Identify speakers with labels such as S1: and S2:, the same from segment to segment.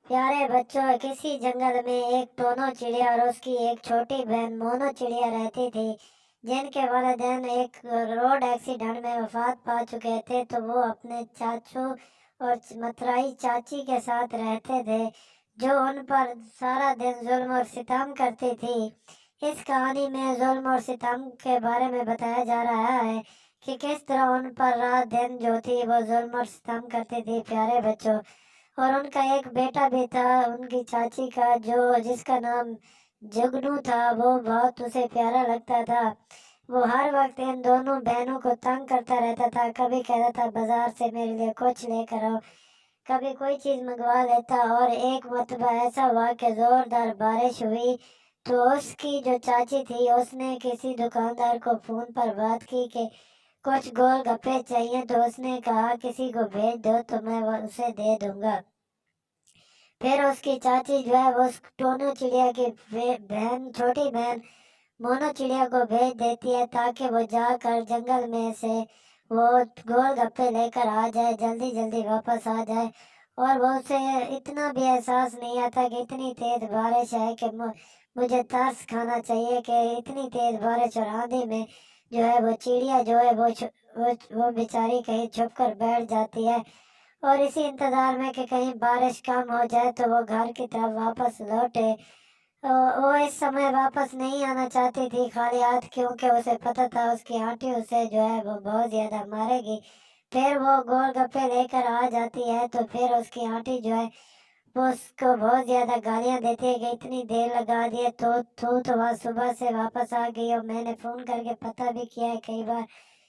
S1: प्यारे बच्चों, किसी जंगल में एक टोनो चिड़िया और उसकी एक छोटी बहन मोनो चिड़िया रहती थी। जिनके वालिदैन एक रोड एक्सीडेंट में वफात पा चुके थे, तो वो अपने चाचू और मतराई चाची के साथ रहते थे, जो उन पर सारा दिन जुल्म और सितम करती थी। इस कहानी में जुल्म और सितम के बारे में बताया जा रहा है कि किस तरह उन पर रात दिन जो थी वो जुल्म और सितम करती थी, प्यारे बच्चों। और उनका एक बेटा भी था, उनकी चाची का, जो जिसका नाम जुगनू था। वो बहुत उसे प्यारा लगता था। वो हर वक्त इन दोनों बहनों को तंग करता रहता था। कभी कहता था बाजार से मेरे लिए कुछ लेकर आओ, कभी कोई चीज मंगवा लेता। और एक मरतबा ऐसा हुआ कि जोरदार बारिश हुई, तो उसकी जो चाची थी उसने किसी दुकानदार को फोन पर बात की कि कुछ गोलगप्पे चाहिए। तो उसने कहा किसी को भेज दो तो मैं उसे दे दूंगा। फिर उसकी चाची जो है वो उस टोनू चिड़िया की बहन, छोटी बहन मोनू चिड़िया को भेज देती है, ताकि वो जाकर जंगल में से वो गोलगप्पे लेकर आ जाए, जल्दी जल्दी वापस आ जाए। और वो उसे इतना भी एहसास नहीं आता कि इतनी तेज बारिश है कि मुझे तरस खाना चाहिए, कि इतनी तेज बारिश और आंधी में जो है वो चिड़िया जो है वो बेचारी कहीं छुप कर बैठ जाती है। और इसी इंतजार में कि कहीं बारिश कम हो जाए तो वो घर की तरफ वापस लौटे। वो इस समय वापस नहीं आना चाहती थी खाली हाथ, क्योंकि उसे पता था उसकी आंटी उसे जो है वो बहुत ज्यादा मारेगी। फिर वो गोलगप्पे लेकर आ जाती है, तो फिर उसकी आंटी जो है वो उसको बहुत ज्यादा गालियां देती है कि इतनी देर लगा दी है, तो वह सुबह से वापस आ गई, और मैंने फोन करके पता भी किया है कई बार।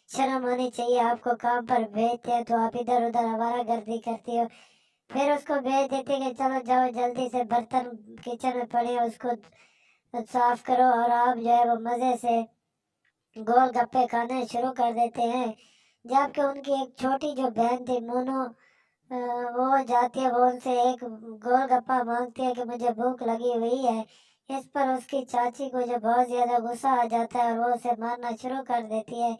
S1: शर्म आनी चाहिए, आपको काम पर भेजते हैं तो आप इधर उधर आवारागर्दी करती हो। फिर उसको भेज देते कि चलो जाओ जल्दी से बर्तन किचन में पड़े हैं, उसको साफ करो, और आप जो है वो मजे से गोलगप्पे खाने शुरू कर देते हैं। जबकि उनकी एक छोटी जो बहन थी मोनू, वो जाती है, वो उनसे एक गोलगप्पा मांगती है कि मुझे भूख लगी हुई है। इस पर उसकी चाची को जो बहुत ज्यादा गुस्सा आ जाता है और वो उसे मारना शुरू कर देती है,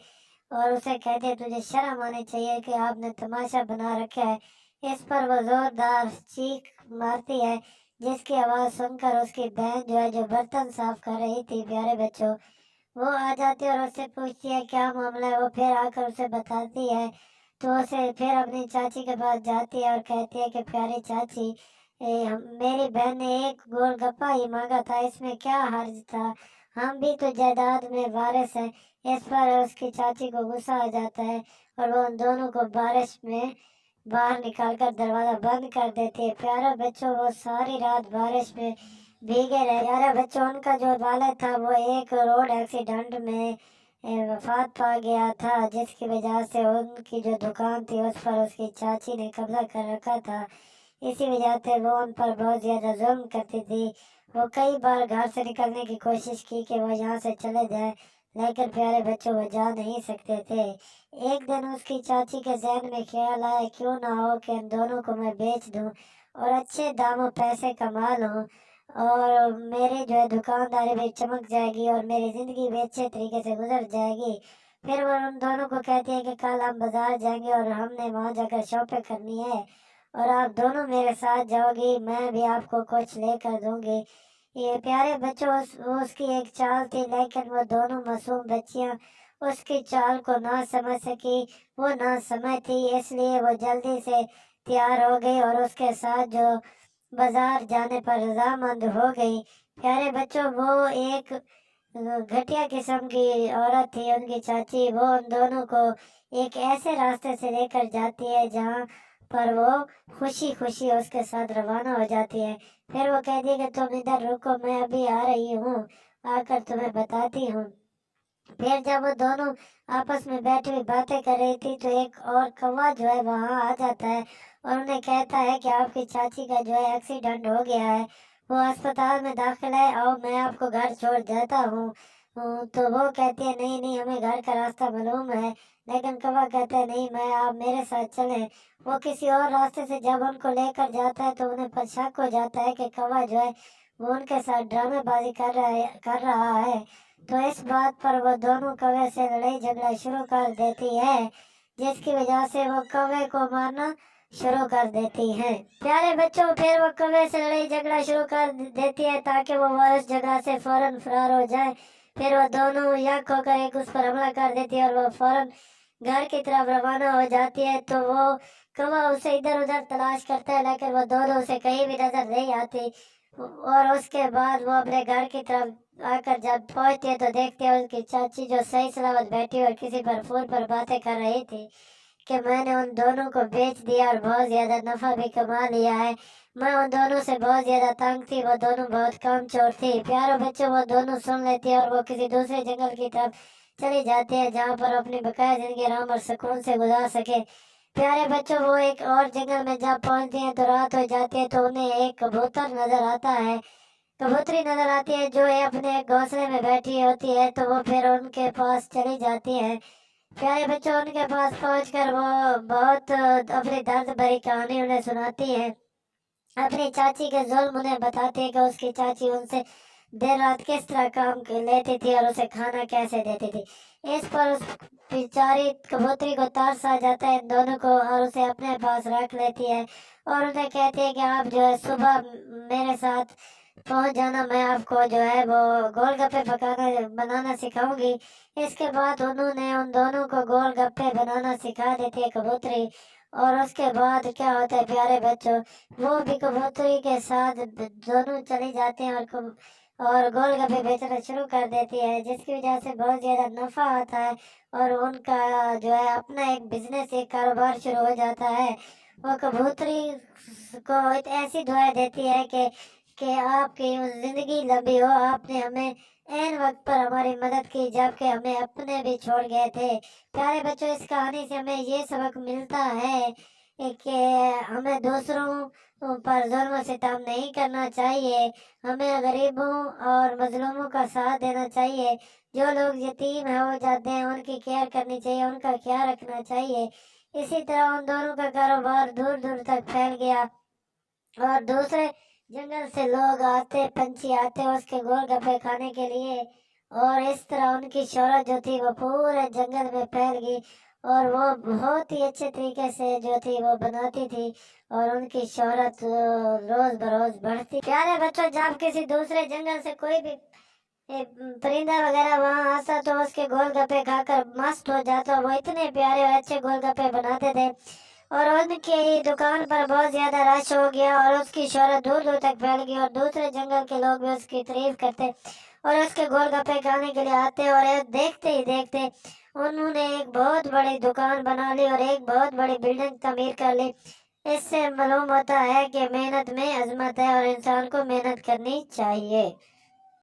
S1: और उसे कहते हैं तुझे शर्म आनी चाहिए कि आपने तमाशा बना रखा है। इस पर वो जोरदार चीख मारती है, जिसकी आवाज सुनकर उसकी बहन जो है, जो बर्तन साफ कर रही थी, प्यारे बच्चों, वो आ जाती है और उससे पूछती है क्या मामला है। वो फिर आकर उसे बताती है, तो उसे फिर अपनी चाची के पास जाती है और कहती है कि प्यारी चाची, मेरी बहन ने एक गोलगप्पा ही मांगा था, इसमें क्या हर्ज था, हम भी तो जायदाद में वारिस हैं। इस पर उसकी चाची को गुस्सा आ जाता है, और वो उन दोनों को बारिश में बाहर निकालकर दरवाजा बंद कर देती है। प्यारे बच्चों, वो सारी रात बारिश में भीगे रहे। प्यारे बच्चों, उनका जो वालिद था वो एक रोड एक्सीडेंट में वफात पा गया था, जिसकी वजह से उनकी जो दुकान थी उस पर उसकी चाची ने कब्जा कर रखा था। इसी वजह से वो उन पर बहुत ज्यादा जुल्म करती थी। वो कई बार घर से निकलने की कोशिश की कि वो यहाँ से चले जाए, लेकिन प्यारे बच्चों वो जा नहीं सकते थे। एक दिन उसकी चाची के जहन में ख्याल आया, क्यों ना हो कि इन दोनों को मैं बेच दूं और अच्छे दामों पैसे कमा लूं, और मेरी जो है दुकानदारी भी चमक जाएगी और मेरी जिंदगी भी अच्छे तरीके से गुजर जाएगी। फिर वो उन दोनों को कहती है कि कल हम बाजार जाएंगे और हमने वहां जाकर शॉपिंग करनी है, और आप दोनों मेरे साथ जाओगी, मैं भी आपको कुछ लेकर दूंगी। ये प्यारे बच्चों, उसकी एक चाल थी, लेकिन वो दोनों मासूम बच्चियां उसकी चाल को ना समझ सकी। वो ना समझ थी, इसलिए वो जल्दी से तैयार हो गई और उसके साथ जो बाजार जाने पर रजामंद हो गई। प्यारे बच्चों, वो एक घटिया किस्म की औरत थी, उनकी चाची। वो उन दोनों को एक ऐसे रास्ते से लेकर जाती है जहाँ पर वो खुशी खुशी उसके साथ रवाना हो जाती है। फिर वो कहती है कि तुम इधर रुको, मैं अभी आ रही हूँ, आकर तुम्हें बताती हूँ। फिर जब वो दोनों आपस में बैठी हुई बातें कर रही थी, तो एक और कौवा जो है वहां आ जाता है और उन्हें कहता है कि आपकी चाची का जो है एक्सीडेंट हो गया है, वो अस्पताल में दाखिल है, और मैं आपको घर छोड़ जाता हूँ। तो वो कहती है नहीं नहीं, हमें घर का रास्ता मालूम है। लेकिन कौवा कहता है नहीं, मैं आप मेरे साथ चलें। वो किसी और रास्ते से जब उनको लेकर जाता है, तो उन्हें पर शक हो जाता है कि कौवा जो है वो उनके साथ ड्रामेबाजी कर रहा है। तो इस बात पर वो दोनों कौवे से लड़ाई झगड़ा शुरू कर देती है, जिसकी वजह से वो कौवे को मारना शुरू कर देती हैं। प्यारे बच्चों, फिर वो कौवे से लड़ाई झगड़ा शुरू कर देती है ताकि वो उस जगह से फौरन फरार हो जाए। फिर वो दोनों यक होकर एक उस पर हमला कर देती है और वो फौरन घर की तरफ रवाना हो जाती है। तो वो कौवा उसे इधर उधर तलाश करता है, लेकिन वो दोनों उसे कहीं भी नजर नहीं आती। और उसके बाद वो अपने घर की तरफ आकर जब पहुंचती है तो देखती है उसकी चाची जो सही सलामत बैठी और किसी पर फोन पर बातें कर रही थी कि मैंने उन दोनों को बेच दिया और बहुत ज्यादा नफा भी कमा लिया है। मैं उन दोनों से बहुत ज्यादा तंग थी, वो दोनों बहुत कामचोर थी। प्यारे बच्चों, वो दोनों सुन लेती है और वो किसी दूसरे जंगल की तरफ चली जाती है जहाँ पर अपनी बकाया जिंदगी आराम और सुकून से गुजार सके। प्यारे बच्चों, वो एक और जंगल में जब पहुंचती हैं तो रात हो जाती है। तो उन्हें एक कबूतर नजर आता है, कबूतरी नजर आती है जो है अपने घोंसले में बैठी होती है। तो वो फिर उनके पास चली जाती है। प्यारे बच्चों, उनके पास पहुंचकर वो बहुत अपनी दर्द भरी कहानी उन्हें सुनाती है। अपनी चाची के जुल्म उन्हें बताती है कि उसकी चाची उनसे देर रात किस तरह काम लेती थी और उसे खाना कैसे देती थी। इस पर उस बेचारी कबूतरी को तरस आ जाता है इन दोनों को और उसे अपने पास रख लेती है और उन्हें कहती है कि आप जो है सुबह मेरे साथ पहुंच जाना, मैं आपको जो है वो गोलगप्पे पकाना बनाना सिखाऊंगी। इसके बाद उन्होंने उन दोनों को गोलगप्पे बनाना सिखा देती है कबूतरी। और उसके बाद क्या होता है प्यारे बच्चों, वो भी कबूतरी के साथ दोनों चली जाते हैं और गोलगप्पे बेचना शुरू कर देती है, जिसकी वजह से बहुत ज्यादा नफा आता है और उनका जो है अपना एक बिजनेस, एक कारोबार शुरू हो जाता है। वो कबूतरी को ऐसी दुआ देती है कि आपकी जिंदगी लंबी हो, आपने हमें एन वक्त पर हमारी मदद की जबकि हमें अपने भी छोड़ गए थे। प्यारे बच्चों, इस कहानी से हमें ये सबक मिलता है कि हमें दूसरों पर जुल्म सितम नहीं करना चाहिए। हमें गरीबों और मजलूमों का साथ देना चाहिए। जो लोग यतीम हो जाते हैं उनकी केयर करनी चाहिए, उनका ख्याल रखना चाहिए। इसी तरह उन दोनों का कारोबार दूर दूर तक फैल गया और दूसरे जंगल से लोग आते, पंछी आते उसके गोलगप्पे खाने के लिए। और इस तरह उनकी शोहरत जो थी वो पूरे जंगल में फैल गई और वो बहुत ही अच्छे तरीके से जो थी वो बनाती थी और उनकी शोहरत रोज बरोज बढ़ती। प्यारे बच्चों, जब किसी दूसरे जंगल से कोई भी परिंदा वगैरह वहां आता तो उसके गोलगप्पे खाकर मस्त हो जाता। वो इतने प्यारे और अच्छे गोलगप्पे बनाते थे और उनकी दुकान पर बहुत ज्यादा रश हो गया और उसकी शोहरत दूर दूर तक फैल गई और दूसरे जंगल के लोग भी उसकी तारीफ करते और उसके गोलगप्पे खाने के लिए आते। और देखते ही देखते उन्होंने एक बहुत बड़ी दुकान बना ली और एक बहुत बड़ी बिल्डिंग तमीर कर ली। इससे मालूम होता है कि मेहनत में अजमत है और इंसान को मेहनत करनी चाहिए।